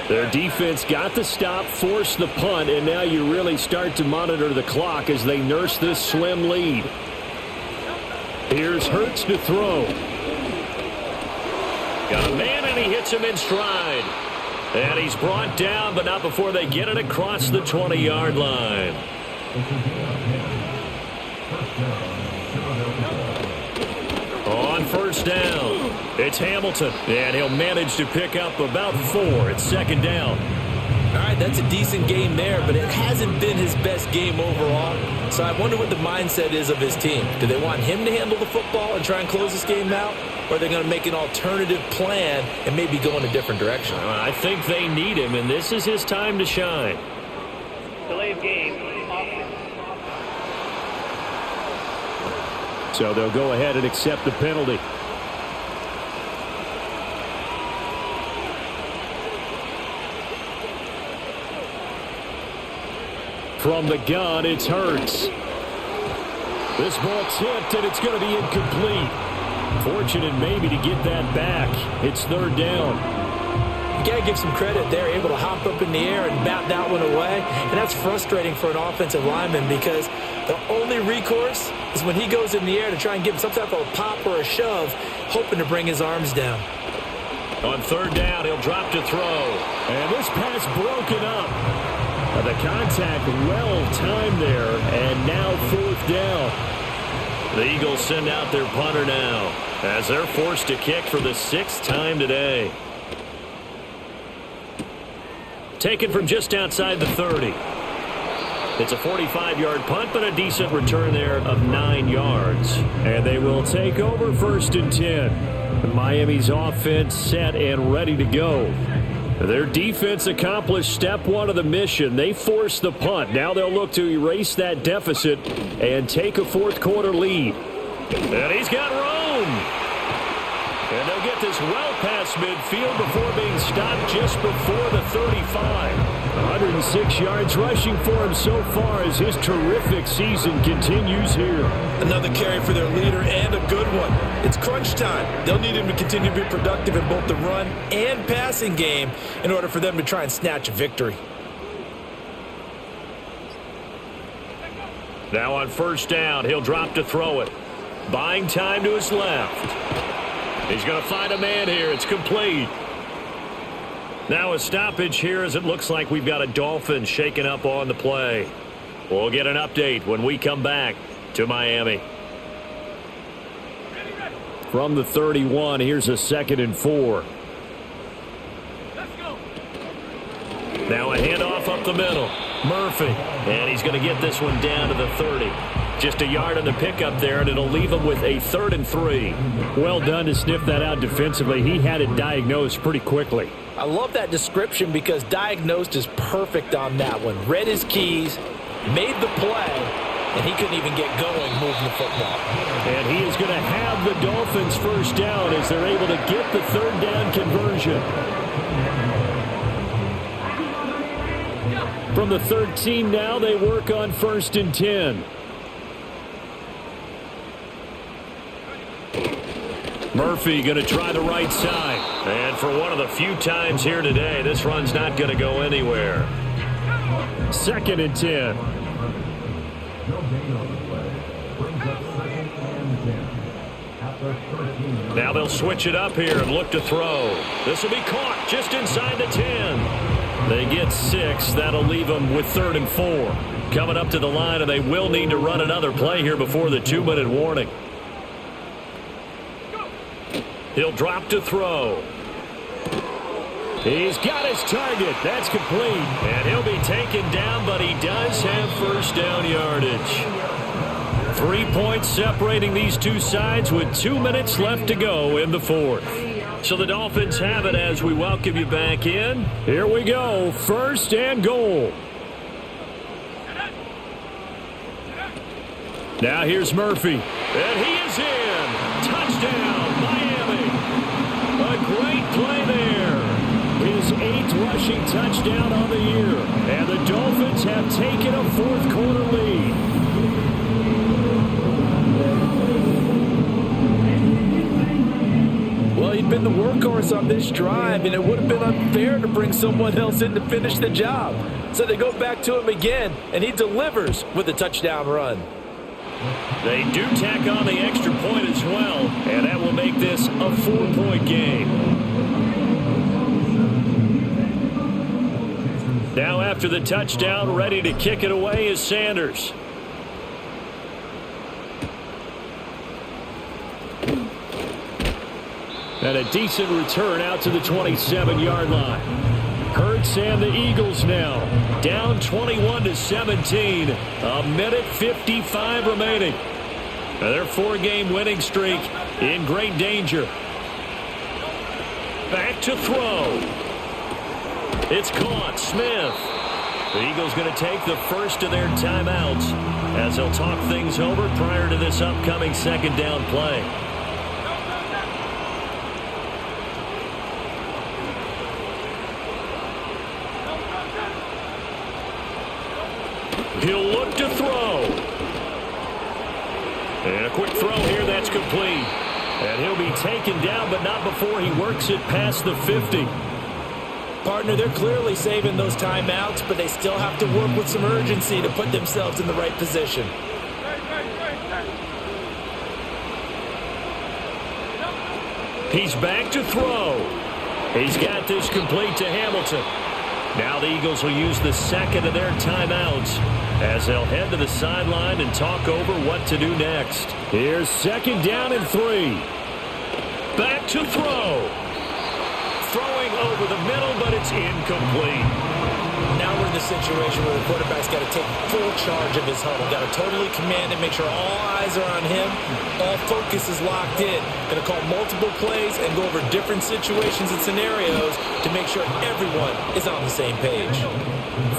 Their defense got the stop, forced the punt, and now you really start to monitor the clock as they nurse this slim lead. Here's Hurts to throw. Got a man, and he hits him in stride. And he's brought down, but not before they get it across the 20-yard line. On first down, it's Hamilton, and he'll manage to pick up about 4. It's second down. All right, that's a decent game there, but it hasn't been his best game overall. So I wonder what the mindset is of his team. Do they want him to handle the football and try and close this game out? Or are they going to make an alternative plan and maybe go in a different direction? I think they need him, and this is his time to shine. Delay of game. Offense. So they'll go ahead and accept the penalty. From the gun, it's Hurts. This ball tipped, and it's going to be incomplete. Fortunate maybe to get that back. It's third down. You got to give some credit. They're able to hop up in the air and bat that one away. And that's frustrating for an offensive lineman because the only recourse is when he goes in the air to try and give him some type of a pop or a shove, hoping to bring his arms down. On third down, he'll drop to throw. And this pass broken up. The contact well timed there, and now fourth down. The Eagles send out their punter now as they're forced to kick for the 6th time today. Taken from just outside the 30. It's a 45-yard punt, but a decent return there of 9 yards. And they will take over 1st and 10. Miami's offense set and ready to go. Their defense accomplished step 1 of the mission. They forced the punt. Now they'll look to erase that deficit and take a 4th quarter lead. And he's got room. And they'll get this well past midfield before being stopped just before the 35. 106 yards rushing for him so far as his terrific season continues here. Another carry for their leader and a good one. It's crunch time. They'll need him to continue to be productive in both the run and passing game in order for them to try and snatch a victory. Now on first down, he'll drop to throw it. Buying time to his left. He's going to find a man here. It's complete. Now a stoppage here as it looks like we've got a Dolphins shaken up on the play. We'll get an update when we come back to Miami. From the 31, here's a 2nd and 4. Now a handoff up the middle. Murphy. And he's going to get this one down to the 30. Just a yard on the pickup there, and it'll leave him with a 3rd and 3. Well done to sniff that out defensively. He had it diagnosed pretty quickly. I love that description because diagnosed is perfect on that one. Read his keys, made the play, and he couldn't even get going moving the football. And he is going to have the Dolphins first down as they're able to get the 3rd down conversion. From the 13 now, they work on 1st and 10. Murphy going to try the right side. And for one of the few times here today, this run's not going to go anywhere. 2nd and 10. Now they'll switch it up here and look to throw. This will be caught just inside the 10. They get 6. That'll leave them with 3rd and 4. Coming up to the line, and they will need to run another play here before the 2-minute warning. He'll drop to throw. He's got his target. That's complete. And he'll be taken down, but he does have first down yardage. 3 points separating these two sides with 2 minutes left to go in the 4th. So the Dolphins have it as we welcome you back in. Here we go, 1st and goal. Now here's Murphy, and he is in. Touchdown, Miami. A great play there. His 8th rushing touchdown on the year. And the Dolphins have taken a 4th quarter lead. Well, he'd been the workhorse on this drive, and it would have been unfair to bring someone else in to finish the job. So they go back to him again, and he delivers with a touchdown run. They do tack on the extra point as well, and that will make this a 4-point game. Now after the touchdown, ready to kick it away is Sanders. And a decent return out to the 27-yard line. Hurts and the Eagles now down 21-17. A minute 55 remaining. Their 4-game winning streak in great danger. Back to throw. It's caught. Smith. The Eagles going to take the first of their timeouts as they'll talk things over prior to this upcoming 2nd down play. He'll look to throw. And a quick throw here, that's complete. And he'll be taken down, but not before he works it past the 50. Partner, they're clearly saving those timeouts, but they still have to work with some urgency to put themselves in the right position. He's back to throw. He's got this complete to Hamilton. Now the Eagles will use the 2nd of their timeouts as they'll head to the sideline and talk over what to do next. Here's 2nd down and 3. Back to throw. Throwing over the middle, but it's incomplete. Now we're in the situation where the quarterback's got to take full charge of his huddle. Got to totally command it, make sure all eyes are on him. All focus is locked in. Going to call multiple plays and go over different situations and scenarios to make sure everyone is on the same page.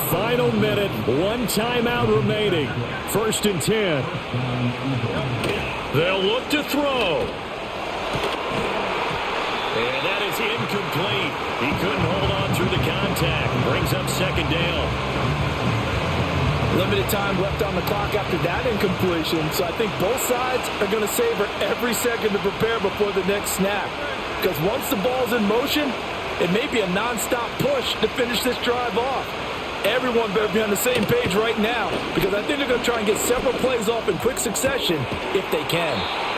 Final minute, 1 timeout remaining. 1st and 10. They'll look to throw. And that is incomplete. He couldn't hold on through the contact. Brings up 2nd down. Limited time left on the clock after that incompletion, so I think both sides are going to savor every second to prepare before the next snap. Because once the ball's in motion, it may be a non-stop push to finish this drive off. Everyone better be on the same page right now, because I think they're going to try and get several plays off in quick succession if they can.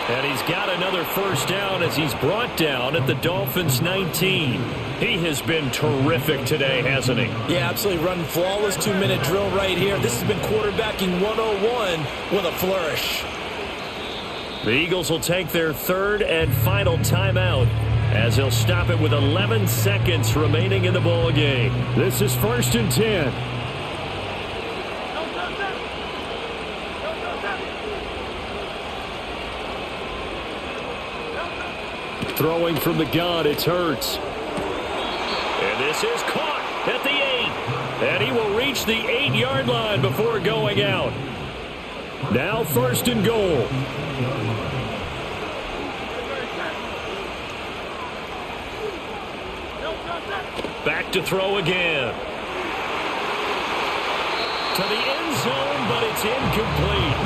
And he's got another 1st down as he's brought down at the Dolphins' 19. He has been terrific today, hasn't he? Yeah, absolutely. Running flawless 2-minute drill right here. This has been quarterbacking 101 with a flourish. The Eagles will take their 3rd and final timeout as they'll stop it with 11 seconds remaining in the ball game. This is 1st and 10. Throwing from the gun, it's Hurts. And this is caught at the 8. And he will reach the 8-yard line before going out. Now 1st and goal. Back to throw again. To the end zone, but it's incomplete.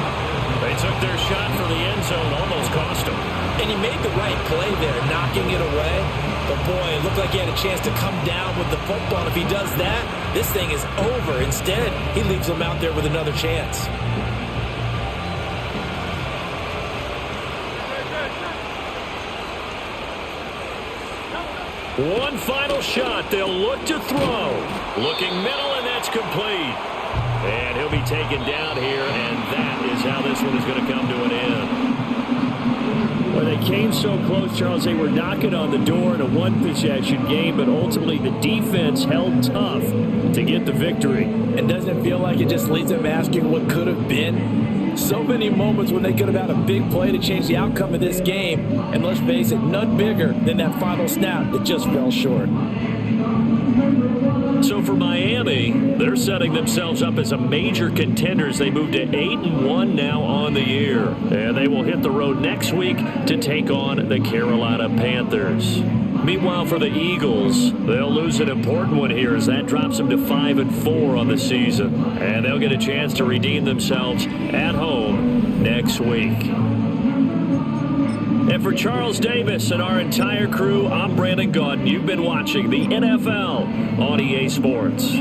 They took their shot for the end zone, almost cost him. And he made the right play there, knocking it away. But boy, it looked like he had a chance to come down with the football. And if he does that, this thing is over. Instead, he leaves him out there with another chance. One final shot. They'll look to throw. Looking middle, and that's complete. And he'll be taken down here, and that is how this one is going to come to an end. Well, they came so close, Charles. They were knocking on the door in a one-possession game, but ultimately the defense held tough to get the victory. And doesn't it feel like it just leaves them asking what could have been? So many moments when they could have had a big play to change the outcome of this game. And let's face it, none bigger than that final snap that just fell short. So for Miami, they're setting themselves up as a major contender as they move to 8-1 now on the year. And they will hit the road next week to take on the Carolina Panthers. Meanwhile, for the Eagles, they'll lose an important one here as that drops them to 5-4 on the season. And they'll get a chance to redeem themselves at home next week. And for Charles Davis and our entire crew, I'm Brandon Gaudin. You've been watching the NFL on EA Sports.